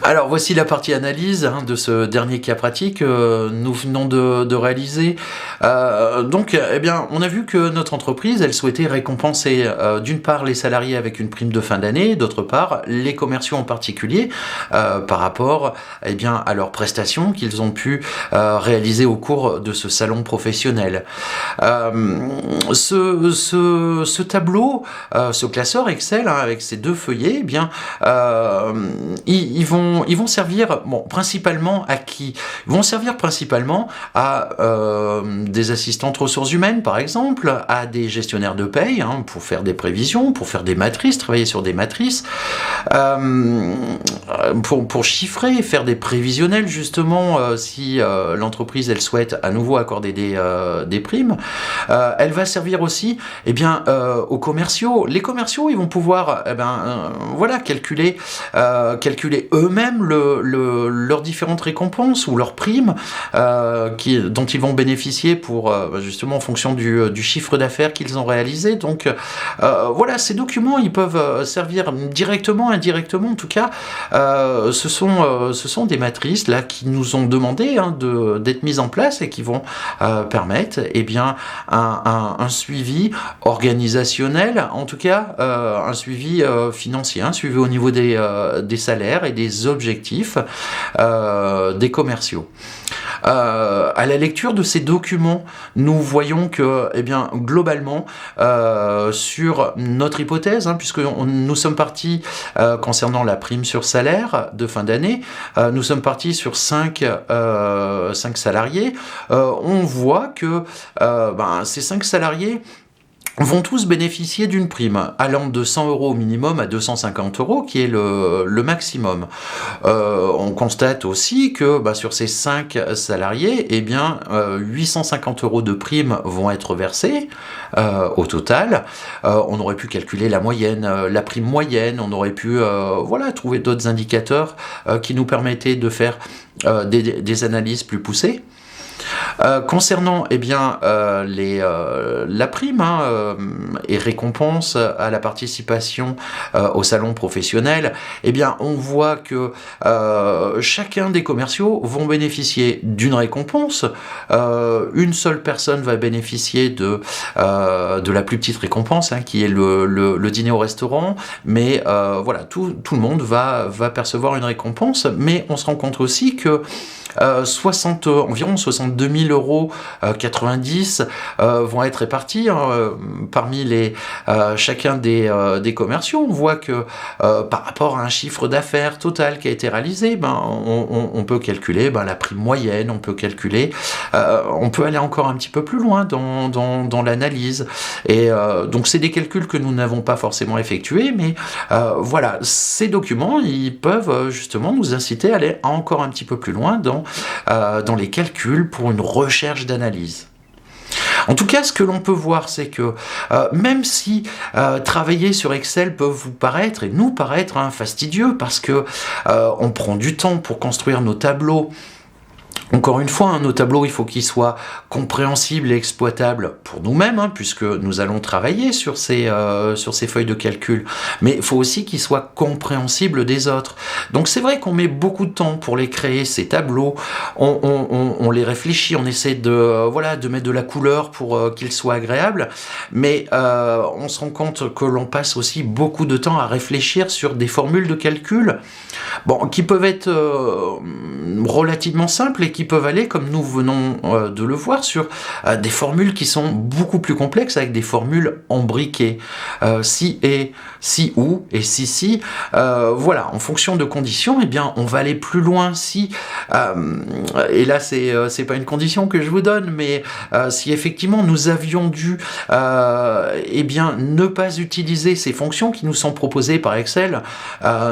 Alors voici la partie analyse de ce dernier cas pratique que nous venons de réaliser. Donc eh bien, on a vu que notre entreprise, elle souhaitait récompenser d'une part les salariés avec une prime de fin d'année, d'autre part les commerciaux en particulier par rapport eh bien, à leurs prestations qu'ils ont pu réaliser au cours de ce salon professionnel. Ce tableau, ce classeur Excel avec ces deux feuillets, eh bien, ils vont servir principalement à qui? Ils vont servir principalement à des assistantes ressources humaines, par exemple, à des gestionnaires de paye, pour faire des prévisions, pour faire des matrices, travailler sur des matrices, pour chiffrer, faire des prévisionnels, justement, si l'entreprise, elle souhaite à nouveau accorder des primes. Elle va servir aussi aux commerciaux. Les commerciaux, ils vont pouvoir calculer eux-mêmes leurs différentes récompenses ou leurs primes dont ils vont bénéficier pour justement en fonction du chiffre d'affaires qu'ils ont réalisé. Donc ces documents, ils peuvent servir directement, indirectement en tout cas. Ce sont des matrices là qui nous ont demandé d'être mises en place et qui vont permettre un suivi organisationnel, en tout cas un suivi financier, un suivi au niveau des salaires et des objectifs des commerciaux. À la lecture de ces documents, nous voyons que, globalement, sur notre hypothèse, puisque nous sommes partis concernant la prime sur salaire de fin d'année, nous sommes partis sur 5 salariés. On voit que ces 5 salariés vont tous bénéficier d'une prime allant de 100 € au minimum à 250 €, qui est le maximum. On constate aussi que sur ces 5 salariés, 850 € de primes vont être versés au total. On aurait pu calculer la moyenne, la prime moyenne, on aurait pu trouver d'autres indicateurs qui nous permettaient de faire des analyses plus poussées. Concernant la prime et récompense à la participation au salon professionnel, on voit que chacun des commerciaux vont bénéficier d'une récompense. Une seule personne va bénéficier de la plus petite récompense, qui est le dîner au restaurant, mais tout le monde va percevoir une récompense, mais on se rend compte aussi que environ 62 000 € 90 vont être répartis parmi chacun des commerciaux. On voit que par rapport à un chiffre d'affaires total qui a été réalisé, on peut calculer la prime moyenne, on peut calculer, on peut aller encore un petit peu plus loin dans l'analyse. Et donc c'est des calculs que nous n'avons pas forcément effectués, mais ces documents, ils peuvent justement nous inciter à aller encore un petit peu plus loin dans les calculs pour une recherche d'analyse. En tout cas, ce que l'on peut voir, c'est que même si travailler sur Excel peut vous paraître, et nous paraître fastidieux, parce que on prend du temps pour construire nos tableaux. Encore une fois, nos tableaux, il faut qu'ils soient compréhensibles et exploitables pour nous-mêmes, puisque nous allons travailler sur ces feuilles de calcul. Mais il faut aussi qu'ils soient compréhensibles des autres. Donc c'est vrai qu'on met beaucoup de temps pour les créer, ces tableaux. On les réfléchit, on essaie de mettre de la couleur pour qu'ils soient agréables. Mais on se rend compte que l'on passe aussi beaucoup de temps à réfléchir sur des formules de calcul qui peuvent être relativement simples et qui peuvent aller, comme nous venons de le voir, sur des formules qui sont beaucoup plus complexes, avec des formules embriquées. Si et, si ou et si. En fonction de conditions, on va aller plus loin si. Et là, c'est pas une condition que je vous donne, mais si effectivement nous avions dû ne pas utiliser ces fonctions qui nous sont proposées par Excel,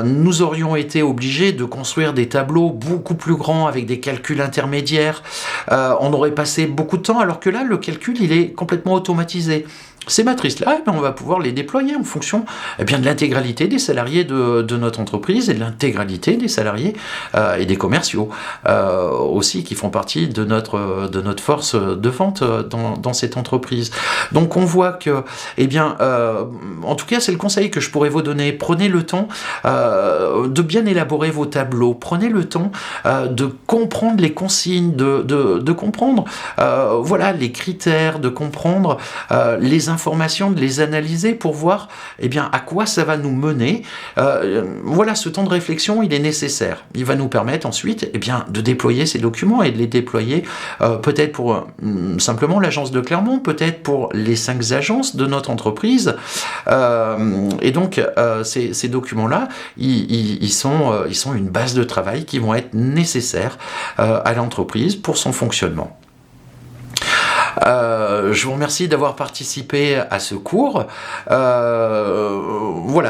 nous aurions été obligés de construire des tableaux beaucoup plus grands avec des calculs intermédiaires. On aurait passé beaucoup de temps, alors que là, le calcul, il est complètement automatisé. Ces matrices-là, on va pouvoir les déployer en fonction de l'intégralité des salariés de notre entreprise et de l'intégralité des salariés et des commerciaux aussi qui font partie de notre force de vente dans cette entreprise. Donc on voit que, en tout cas c'est le conseil que je pourrais vous donner, prenez le temps de bien élaborer vos tableaux, prenez le temps de comprendre les consignes, de comprendre les critères, de comprendre les informations, de les analyser pour voir à quoi ça va nous mener. Ce temps de réflexion, il est nécessaire. Il va nous permettre ensuite de déployer ces documents et de les déployer peut-être pour simplement l'agence de Clermont, peut-être pour les 5 agences de notre entreprise. Ces documents-là, ils sont une base de travail qui vont être nécessaires à l'entreprise pour son fonctionnement. Je vous remercie d'avoir participé à ce cours.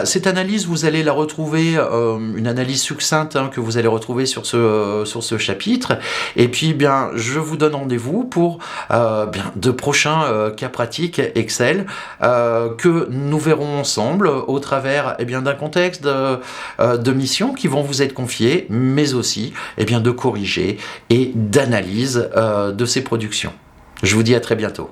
Cette analyse, vous allez la retrouver, une analyse succincte que vous allez retrouver sur ce chapitre. Et puis, je vous donne rendez-vous pour de prochains cas pratiques Excel que nous verrons ensemble au travers d'un contexte de missions qui vont vous être confiées, mais aussi de corriger et d'analyse de ces productions. Je vous dis à très bientôt.